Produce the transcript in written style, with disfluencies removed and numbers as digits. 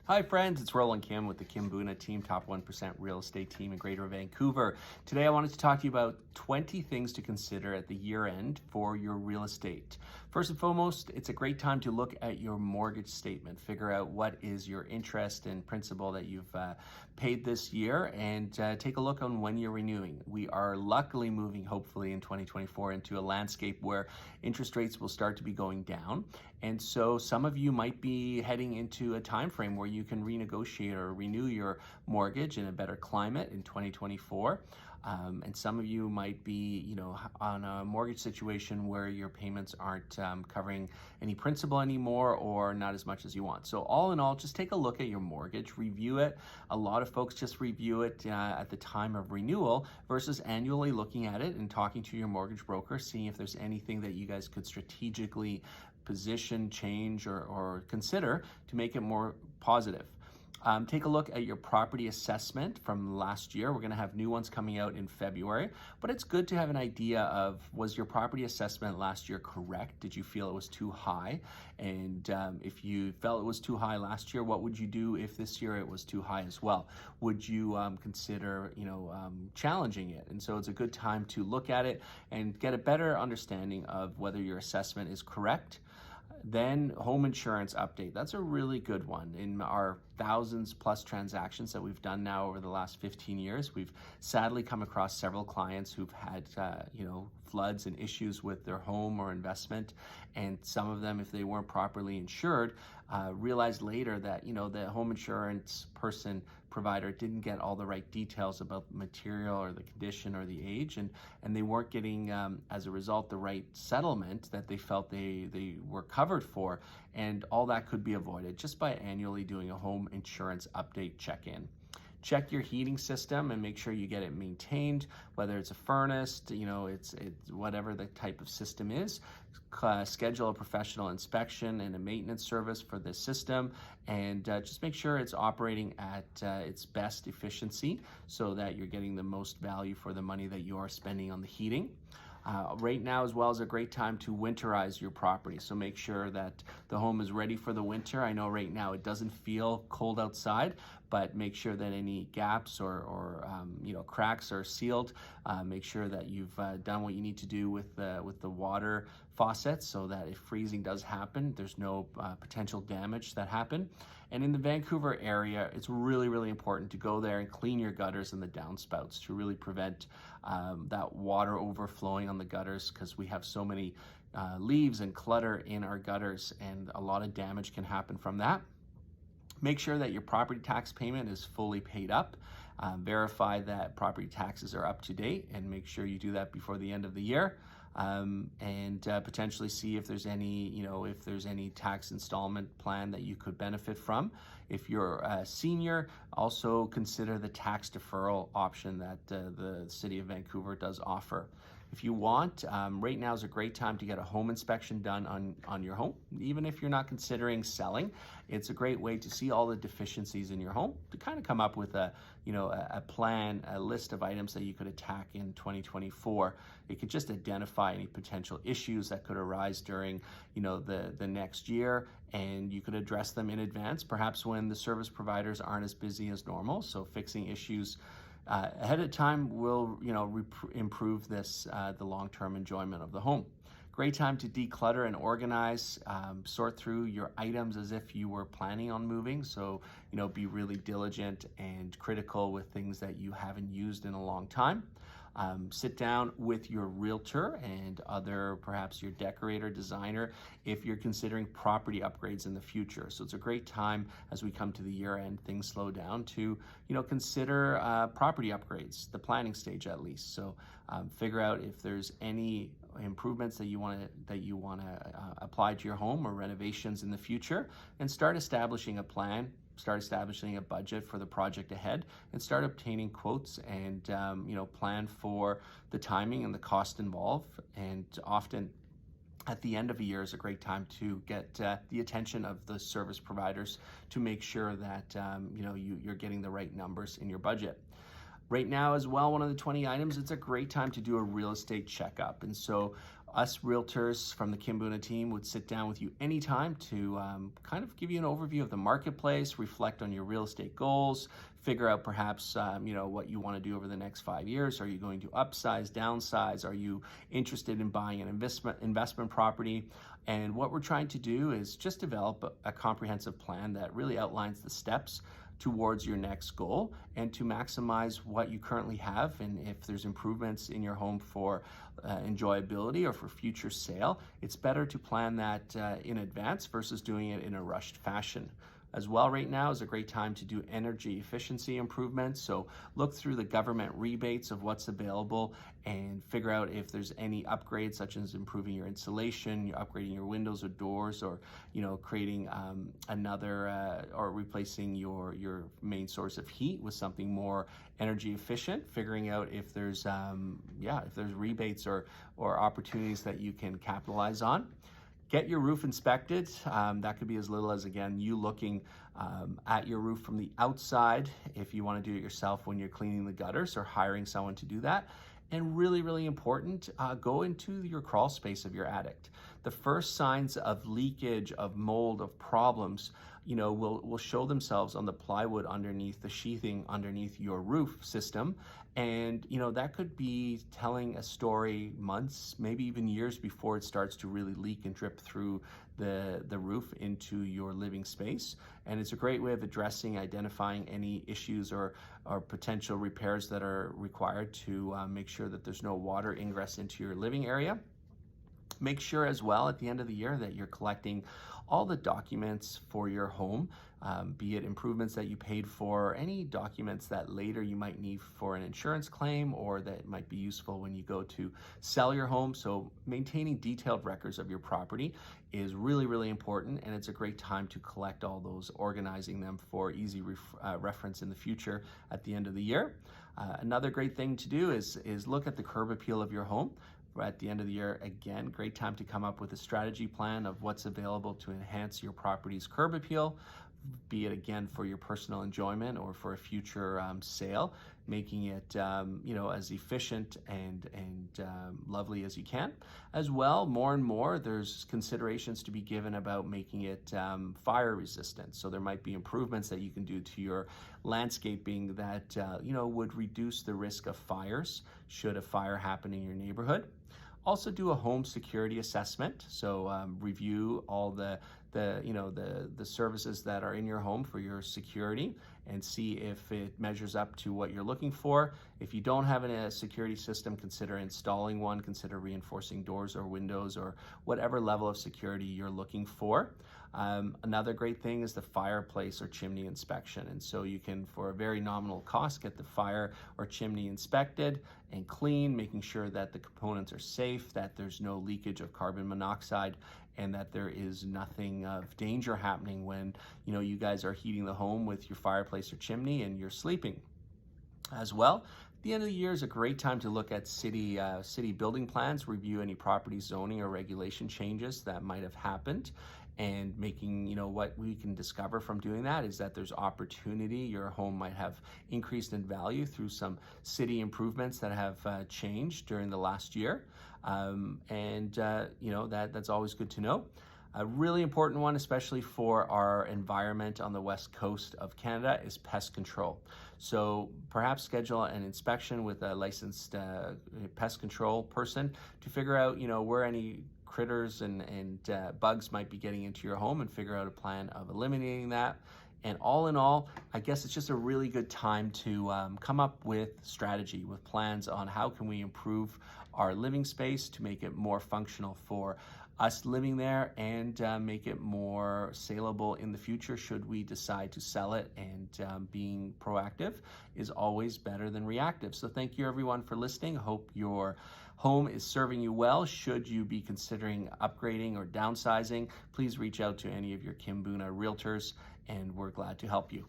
Hi friends, it's Roland Kim with the Kim Boona team, top 1% real estate team in Greater Vancouver. Today I wanted to talk to you about 20 things to consider at the year end for your real estate. First and foremost, it's a great time to look at your mortgage statement, figure out what is your interest and principal that you've paid this year, and take a look on when you're renewing. We are luckily moving, hopefully in 2024, into a landscape where interest rates will start to be going down. And so some of you might be heading into a time frame where you can renegotiate or renew your mortgage in a better climate in 2024. And some of you might be, on a mortgage situation where your payments aren't covering any principal anymore or not as much as you want. So all in all, just take a look at your mortgage, review it. A lot of folks just review it at the time of renewal versus annually looking at it and talking to your mortgage broker, seeing if there's anything that you guys could strategically position, change, or consider to make it more positive. Take a look at your property assessment from last year. We're going to have new ones coming out in February, but it's good to have an idea of, was your property assessment last year correct? Did you feel it was too high? And if you felt it was too high last year, what would you do if this year it was too high as well? Would you consider, challenging it? And so it's a good time to look at it and get a better understanding of whether your assessment is correct. Then home insurance update. That's a really good one. In our thousands plus transactions that we've done now over the last 15 years, we've sadly come across several clients who've had, floods and issues with their home or investment. And some of them, if they weren't properly insured, realized later that, the home insurance provider didn't get all the right details about the material or the condition or the age, and they weren't getting, as a result, the right settlement that they felt they were covered for. And all that could be avoided just by annually doing a home insurance update check-in. Check your heating system and make sure you get it maintained, whether it's a furnace, it's whatever the type of system is. Schedule a professional inspection and a maintenance service for the system, and just make sure it's operating at its best efficiency so that you're getting the most value for the money that you are spending on the heating. Right now as well is a great time to winterize your property. So make sure that the home is ready for the winter. I know right now it doesn't feel cold outside, but make sure that any gaps or cracks are sealed. Make sure that you've done what you need to do with the water faucets so that if freezing does happen, there's no potential damage that happen. And in the Vancouver area, it's really, really important to go there and clean your gutters and the downspouts to really prevent that water overflowing on the gutters, because we have so many leaves and clutter in our gutters, and a lot of damage can happen from that. Make sure that your property tax payment is fully paid up. Verify that property taxes are up to date, and make sure you do that before the end of the year. And potentially see if there's any tax installment plan that you could benefit from. If you're a senior, also consider the tax deferral option that the City of Vancouver does offer. If you want, right now is a great time to get a home inspection done on your home. Even if you're not considering selling, it's a great way to see all the deficiencies in your home, to kind of come up with a plan, a list of items that you could attack in 2024. It could just identify any potential issues that could arise during, the next year, and you could address them in advance, perhaps when the service providers aren't as busy as normal. So fixing issues ahead of time will, improve the long-term enjoyment of the home. Great time to declutter and organize, sort through your items as if you were planning on moving. So, be really diligent and critical with things that you haven't used in a long time. Sit down with your realtor and perhaps your decorator, designer, if you're considering property upgrades in the future. So it's a great time as we come to the year end, things slow down, to consider property upgrades, the planning stage at least. So figure out if there's any improvements that you want to apply to your home or renovations in the future, and start establishing a plan. Start establishing a budget for the project ahead, and start obtaining quotes and plan for the timing and the cost involved. And often at the end of a year is a great time to get the attention of the service providers to make sure that you're getting the right numbers in your budget. Right now as well, one of the 20 items, it's a great time to do a real estate checkup. And so Us realtors from the Kimbuna team would sit down with you anytime to kind of give you an overview of the marketplace, reflect on your real estate goals, figure out perhaps what you want to do over the next 5 years. Are you going to upsize, downsize? Are you interested in buying an investment property? And what we're trying to do is just develop a comprehensive plan that really outlines the steps towards your next goal and to maximize what you currently have. And if there's improvements in your home for enjoyability or for future sale, it's better to plan that in advance versus doing it in a rushed fashion. As well, right now is a great time to do energy efficiency improvements. So look through the government rebates of what's available and figure out if there's any upgrades, such as improving your insulation, upgrading your windows or doors, or creating another or replacing your main source of heat with something more energy efficient. Figuring out if there's if there's rebates or opportunities that you can capitalize on. Get your roof inspected. That could be as little as, again, you looking at your roof from the outside if you want to do it yourself when you're cleaning the gutters, or hiring someone to do that. And really, really important, go into your crawl space of your attic. The first signs of leakage, of mold, of problems, will show themselves on the plywood underneath the sheathing underneath your roof system. And that could be telling a story months, maybe even years before it starts to really leak and drip through the roof into your living space. And it's a great way of identifying any issues or potential repairs that are required to make sure that there's no water ingress into your living area. Make sure as well at the end of the year that you're collecting all the documents for your home, be it improvements that you paid for, any documents that later you might need for an insurance claim or that might be useful when you go to sell your home. So maintaining detailed records of your property is really, really important, and it's a great time to collect all those, organizing them for easy reference in the future at the end of the year. Another great thing to do is look at the curb appeal of your home. At the end of the year, again, great time to come up with a strategy plan of what's available to enhance your property's curb appeal, be it again for your personal enjoyment or for a future sale, making it as efficient and lovely as you can. As well, more and more, there's considerations to be given about making it fire resistant. So there might be improvements that you can do to your landscaping that would reduce the risk of fires should a fire happen in your neighborhood. Also do a home security assessment. So review all the services that are in your home for your security and see if it measures up to what you're looking for. If you don't have a security system, consider installing one, consider reinforcing doors or windows or whatever level of security you're looking for. Another great thing is the fireplace or chimney inspection. And so you can, for a very nominal cost, get the fire or chimney inspected and clean, making sure that the components are safe, that there's no leakage of carbon monoxide, and that there is nothing of danger happening when you guys are heating the home with your fireplace or chimney and you're sleeping. As well, the end of the year is a great time to look at city building plans, review any property zoning or regulation changes that might have happened, and making, what we can discover from doing that is that there's opportunity. Your home might have increased in value through some city improvements that have changed during the last year. That's always good to know. A really important one, especially for our environment on the west coast of Canada, is pest control. So perhaps schedule an inspection with a licensed pest control person to figure out, where any critters and bugs might be getting into your home, and figure out a plan of eliminating that. And all in all, I guess it's just a really good time to come up with strategy, with plans on how can we improve our living space to make it more functional for us living there, and make it more saleable in the future should we decide to sell it. And being proactive is always better than reactive. So thank you everyone for listening. Hope your home is serving you well. Should you be considering upgrading or downsizing, please reach out to any of your Kimbuna realtors, and we're glad to help you.